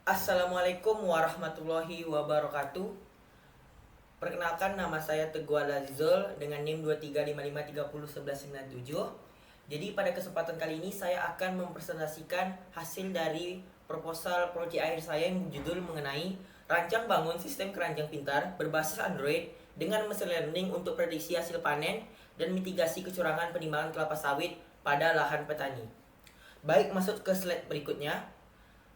Assalamualaikum warahmatullahi wabarakatuh. Perkenalkan, nama saya Teguh Al-Azizul dengan NIM 2355301197. Jadi pada kesempatan kali ini saya akan mempresentasikan hasil dari proposal proyek akhir saya yang berjudul mengenai rancang bangun sistem keranjang pintar berbasis Android dengan machine learning untuk prediksi hasil panen dan mitigasi kecurangan penimbangan kelapa sawit pada lahan petani. Baik, masuk ke slide berikutnya.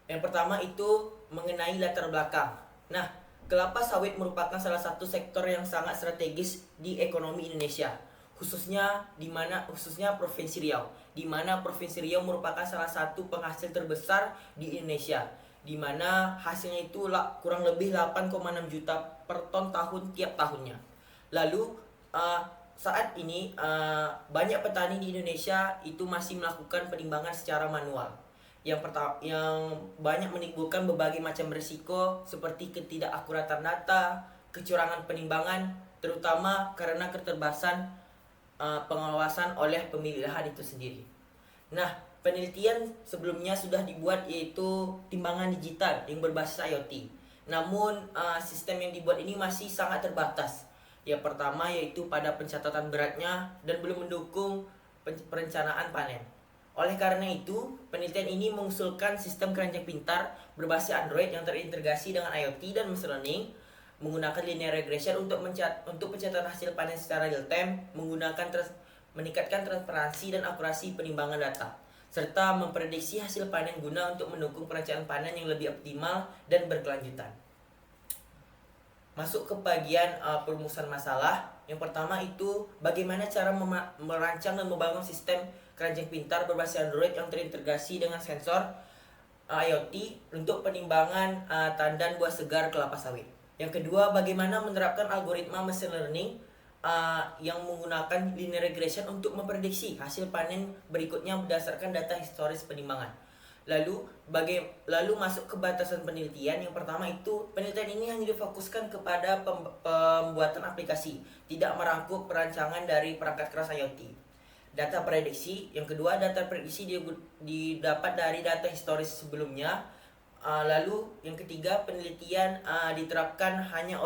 Yang pertama itu mengenai latar belakang. Nah, kelapa sawit merupakan salah satu sektor yang sangat strategis di ekonomi Indonesia, khususnya Provinsi Riau, di mana Provinsi Riau merupakan salah satu penghasil terbesar di Indonesia, di mana hasilnya itu kurang lebih 8,6 juta per ton tiap tahunnya. Lalu saat ini banyak petani di Indonesia itu masih melakukan penimbangan secara manual yang banyak menimbulkan berbagai macam risiko seperti ketidakakuratan data, kecurangan penimbangan, terutama karena keterbatasan pengawasan oleh pemilik lahan itu sendiri. Nah, penelitian sebelumnya sudah dibuat, yaitu timbangan digital yang berbasis IoT. Namun sistem yang dibuat ini masih sangat terbatas. Yang pertama yaitu pada pencatatan beratnya dan belum mendukung perencanaan panen. Oleh karena itu, penelitian ini mengusulkan sistem keranjang pintar berbasis Android yang terintegrasi dengan IoT dan machine learning, menggunakan linear regression untuk pencatatan hasil panen secara real time, meningkatkan transparansi dan akurasi penimbangan data, serta memprediksi hasil panen guna untuk mendukung perencanaan panen yang lebih optimal dan berkelanjutan. Masuk ke bagian perumusan masalah. Yang pertama itu bagaimana cara merancang dan membangun sistem keranjang pintar berbasis Android yang terintegrasi dengan sensor IoT untuk penimbangan tandan buah segar kelapa sawit. Yang kedua, bagaimana menerapkan algoritma machine learning yang menggunakan linear regression untuk memprediksi hasil panen berikutnya berdasarkan data historis penimbangan. Lalu masuk ke batasan penelitian. Yang pertama itu penelitian ini hanya difokuskan kepada pembuatan aplikasi, tidak merangkup perancangan dari perangkat keras IoT. Data prediksi, yang kedua, data prediksi didapat dari data historis sebelumnya. Lalu yang ketiga, penelitian diterapkan hanya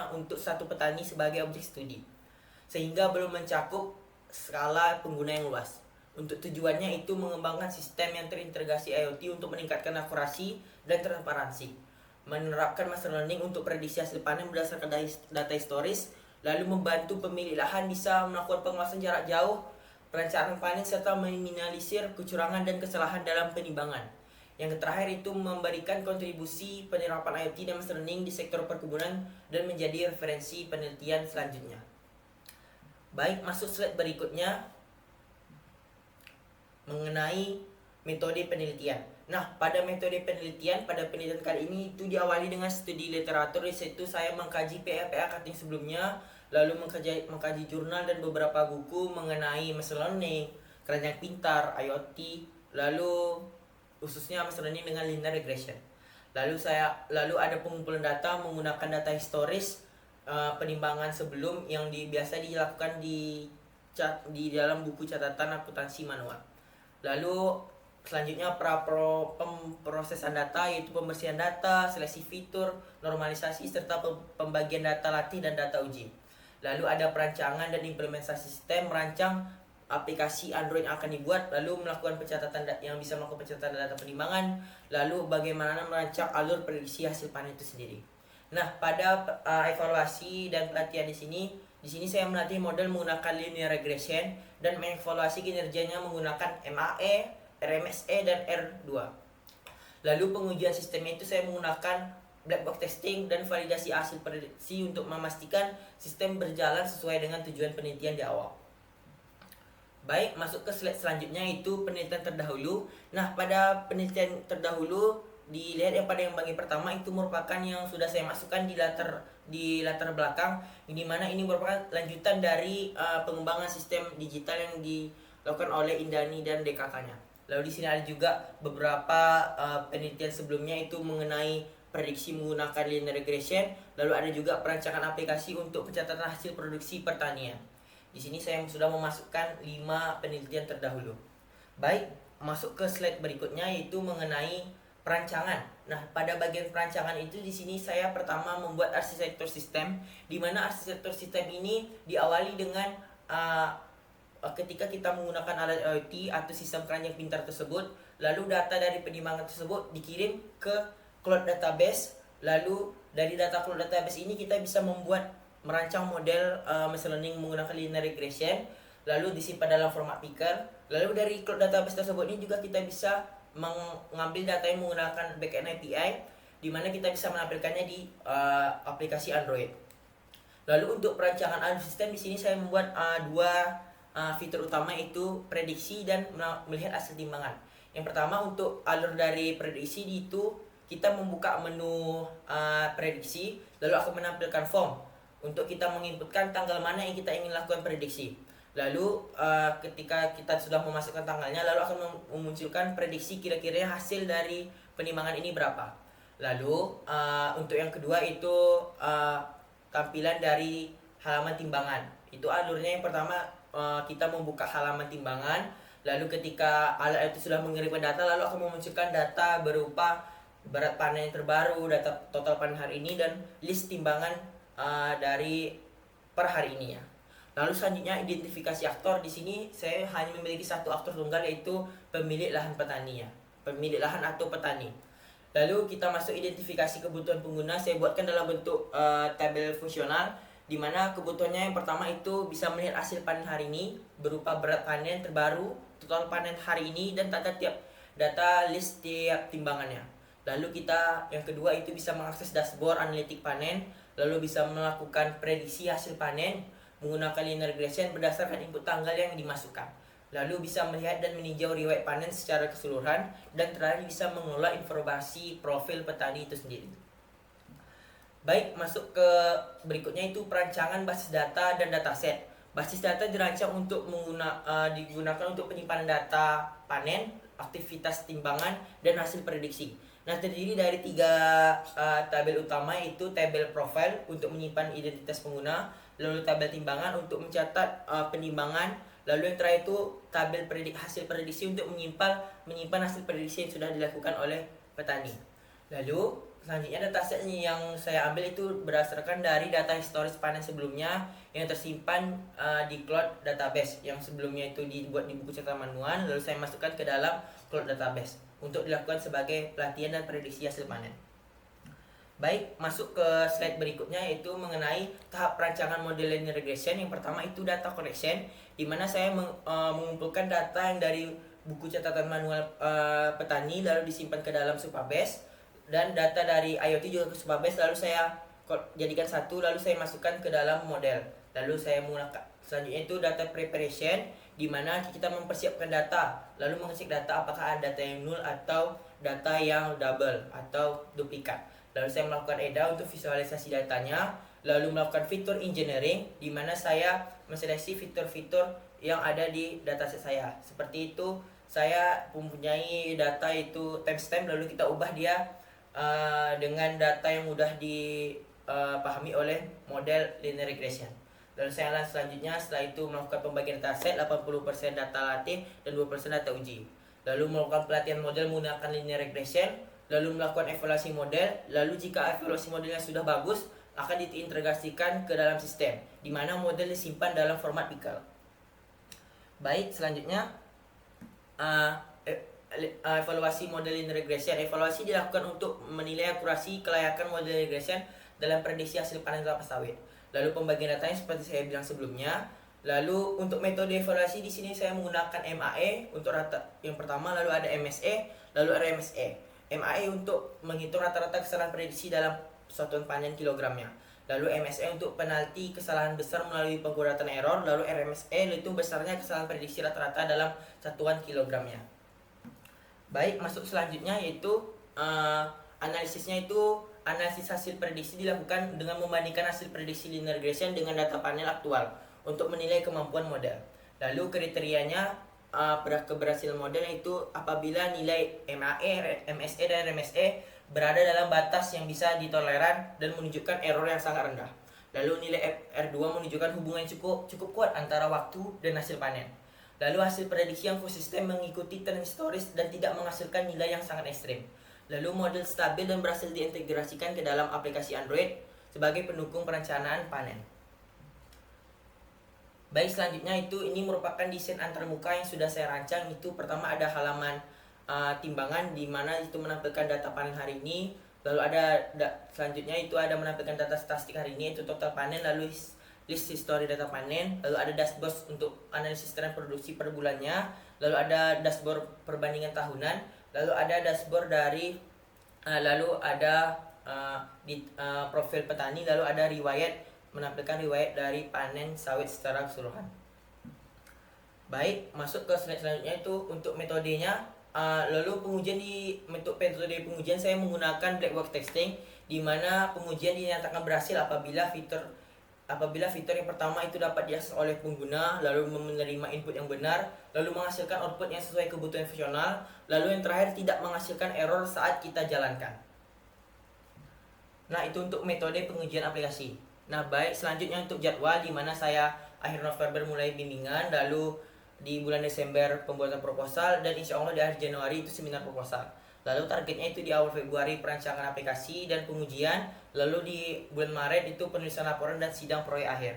untuk satu petani sebagai objek studi, sehingga belum mencakup skala pengguna yang luas. Untuk tujuannya itu mengembangkan sistem yang terintegrasi IoT untuk meningkatkan akurasi dan transparansi, menerapkan machine learning untuk prediksi hasil panen berdasarkan data historis, lalu membantu pemilik lahan bisa melakukan pengawasan jarak jauh, perencanaan panen, serta meminimalisir kecurangan dan kesalahan dalam penimbangan. Yang terakhir itu memberikan kontribusi penerapan IoT dan machine learning di sektor perkebunan dan menjadi referensi penelitian selanjutnya. Baik, masuk slide berikutnya mengenai metode penelitian. Nah, pada penelitian kali ini itu diawali dengan studi literatur, yaitu saya mengkaji PA cutting sebelumnya, lalu mengkaji jurnal dan beberapa buku mengenai machine learning, keranjang pintar, IoT, lalu khususnya machine learning dengan linear regression. Lalu ada pengumpulan data menggunakan data historis penimbangan sebelum yang biasa dilakukan di dalam buku catatan akuntansi manual. Lalu selanjutnya pemrosesan data, yaitu pembersihan data, seleksi fitur, normalisasi, serta pembagian data latih dan data uji. Lalu ada perancangan dan implementasi sistem, merancang aplikasi Android yang akan dibuat, lalu melakukan pencatatan data penimbangan, lalu bagaimana merancang alur prediksi hasil panen itu sendiri. Nah, pada evaluasi dan pelatihan di sini saya melatih model menggunakan linear regression dan mengevaluasi kinerjanya menggunakan MAE, RMSE, dan R2. Lalu pengujian sistemnya itu saya menggunakan black box testing dan validasi hasil prediksi untuk memastikan sistem berjalan sesuai dengan tujuan penelitian di awal. Baik, masuk ke slide selanjutnya, itu penelitian terdahulu. Nah, pada penelitian terdahulu dilihat yang bagian pertama itu merupakan yang sudah saya masukkan di latar belakang, di mana ini merupakan lanjutan dari pengembangan sistem digital yang dilakukan oleh Indani dan DKK-nya. Lalu di sini ada juga beberapa penelitian sebelumnya itu mengenai prediksi menggunakan linear regression, lalu ada juga perancangan aplikasi untuk pencatatan hasil produksi pertanian. Di sini saya sudah memasukkan 5 penelitian terdahulu. Baik, masuk ke slide berikutnya, yaitu mengenai perancangan. Nah, pada bagian perancangan itu di sini saya pertama membuat arsitektur sistem, di mana arsitektur sistem ini diawali dengan ketika kita menggunakan alat IoT atau sistem keranjang pintar tersebut, lalu data dari penimbangan tersebut dikirim ke cloud database. Lalu dari data cloud database ini kita bisa merancang model machine learning menggunakan linear regression, lalu disimpan dalam format picker. Lalu dari cloud database tersebut ini juga kita bisa mengambil data yang menggunakan backend API, di mana kita bisa menampilkannya di aplikasi Android. Lalu untuk perancangan alur sistem di sini saya membuat dua fitur utama, yaitu prediksi dan melihat hasil timbangan. Yang pertama untuk alur dari prediksi itu kita membuka menu prediksi, lalu akan menampilkan form untuk kita menginputkan tanggal mana yang kita ingin lakukan prediksi. Lalu ketika kita sudah memasukkan tanggalnya, lalu akan memunculkan prediksi kira-kira hasil dari penimbangan ini berapa. Lalu untuk yang kedua itu tampilan dari halaman timbangan. Itu alurnya yang pertama, kita membuka halaman timbangan, lalu ketika alat itu sudah mengirimkan data, lalu akan memunculkan data berupa berat panen terbaru, data total panen hari ini, dan list timbangan dari per hari ini ya. Lalu selanjutnya identifikasi aktor. Di sini saya hanya memiliki satu aktor tunggal, yaitu pemilik lahan petani ya, pemilik lahan atau petani. Lalu kita masuk identifikasi kebutuhan pengguna. Saya buatkan dalam bentuk tabel fungsional, di mana kebutuhannya yang pertama itu bisa melihat hasil panen hari ini berupa berat panen terbaru, total panen hari ini, dan data list tiap timbangannya. Lalu kita yang kedua itu bisa mengakses dashboard analitik panen, lalu bisa melakukan prediksi hasil panen menggunakan linear regression berdasarkan input tanggal yang dimasukkan. Lalu bisa melihat dan meninjau riwayat panen secara keseluruhan, dan terakhir bisa mengelola informasi profil petani itu sendiri. Baik, masuk ke berikutnya itu perancangan basis data dan dataset. Basis data dirancang untuk digunakan untuk penyimpanan data panen, aktivitas timbangan, dan hasil prediksi. Nah, terdiri dari 3 tabel utama, yaitu tabel profile untuk menyimpan identitas pengguna, lalu tabel timbangan untuk mencatat penimbangan, lalu yang terakhir itu tabel hasil prediksi untuk menyimpan hasil prediksi yang sudah dilakukan oleh petani. Lalu selanjutnya dataset yang saya ambil itu berdasarkan dari data historis panen sebelumnya yang tersimpan di cloud database, yang sebelumnya itu dibuat di buku catatan manual, lalu saya masukkan ke dalam cloud database untuk dilakukan sebagai pelatihan dan prediksi hasil panen. Baik, masuk ke slide berikutnya, yaitu mengenai tahap perancangan model linear regression. Yang pertama itu data collection, di mana saya mengumpulkan data yang dari buku catatan manual petani lalu disimpan ke dalam Supabase, dan data dari IoT juga ke Supabase, lalu saya jadikan satu, lalu saya masukkan ke dalam model. Lalu saya menggunakan selanjutnya itu data preparation, di mana kita mempersiapkan data, lalu mengecek data apakah ada data yang null atau data yang double atau duplikat. Lalu saya melakukan EDA untuk visualisasi datanya, lalu melakukan fitur engineering, di mana saya menseleksi fitur-fitur yang ada di dataset saya. Seperti itu, saya mempunyai data itu timestamp, lalu kita ubah dia dengan data yang mudah dipahami oleh model linear regression. Lalu saya selanjutnya setelah itu melakukan pembagian dataset, 80% data latih dan 2% data uji. Lalu melakukan pelatihan model menggunakan linear regression, lalu melakukan evaluasi model. Lalu jika evaluasi modelnya sudah bagus, akan diintegrasikan ke dalam sistem, di mana model disimpan dalam format pickle. Baik, selanjutnya evaluasi model linear regression. Evaluasi dilakukan untuk menilai akurasi kelayakan model regression dalam prediksi hasil panen kelapa sawit. Lalu pembagian datanya seperti saya bilang sebelumnya. Lalu untuk metode evaluasi di sini saya menggunakan MAE untuk rata yang pertama, lalu ada MSE, lalu RMSE. MAE untuk menghitung rata-rata kesalahan prediksi dalam satuan panen kilogramnya. Lalu MSE untuk penalti kesalahan besar melalui pengkuratan error, lalu RMSE itu besarnya kesalahan prediksi rata-rata dalam satuan kilogramnya. Baik, masuk selanjutnya yaitu analisisnya itu analisis hasil prediksi dilakukan dengan membandingkan hasil prediksi linear regression dengan data panel aktual untuk menilai kemampuan model. Lalu kriterianya keberhasilan model itu apabila nilai MAE, MSE, dan RMSE berada dalam batas yang bisa ditoleran dan menunjukkan error yang sangat rendah. Lalu nilai R2 menunjukkan hubungan yang cukup kuat antara waktu dan hasil panen. Lalu hasil prediksi yang konsisten mengikuti tren historis dan tidak menghasilkan nilai yang sangat ekstrim. Lalu model stabil dan berhasil diintegrasikan ke dalam aplikasi Android sebagai pendukung perencanaan panen. Baik, selanjutnya ini merupakan desain antarmuka yang sudah saya rancang. Itu pertama ada halaman timbangan di mana itu menampilkan data panen hari ini. Lalu selanjutnya itu ada menampilkan data statistik hari ini, itu total panen, lalu list history data panen, lalu ada dashboard untuk analisis tren produksi per bulannya, lalu ada dashboard perbandingan tahunan, lalu ada dashboard dari profil petani, lalu ada menampilkan riwayat dari panen sawit secara keseluruhan. Baik, masuk ke slide selanjutnya itu untuk metodenya. Lalu metode pengujian saya menggunakan black box testing, di mana pengujian dinyatakan berhasil apabila fitur yang pertama itu dapat diakses oleh pengguna, lalu menerima input yang benar, lalu menghasilkan output yang sesuai kebutuhan fungsional, lalu yang terakhir tidak menghasilkan error saat kita jalankan. Nah, itu untuk metode pengujian aplikasi. Nah, baik, selanjutnya untuk jadwal, di mana saya akhir November mulai bimbingan, lalu di bulan Desember pembuatan proposal, dan insya Allah di akhir Januari itu seminar proposal. Lalu targetnya itu di awal Februari perancangan aplikasi dan pengujian, lalu di bulan Maret itu penulisan laporan dan sidang proyek akhir.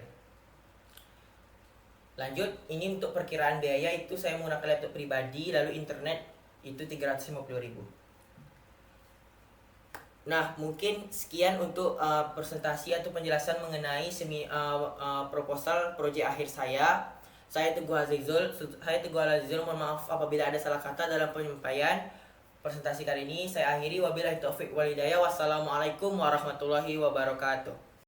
Lanjut, ini untuk perkiraan biaya itu saya menggunakan laptop pribadi, lalu internet itu 350.000. Nah, mungkin sekian untuk presentasi atau penjelasan mengenai proposal proyek akhir saya. Saya Teguh Azizul, mohon maaf apabila ada salah kata dalam penyampaian presentasi kali ini. Saya akhiri, wabillahi taufik wal hidayah. Wassalamualaikum warahmatullahi wabarakatuh.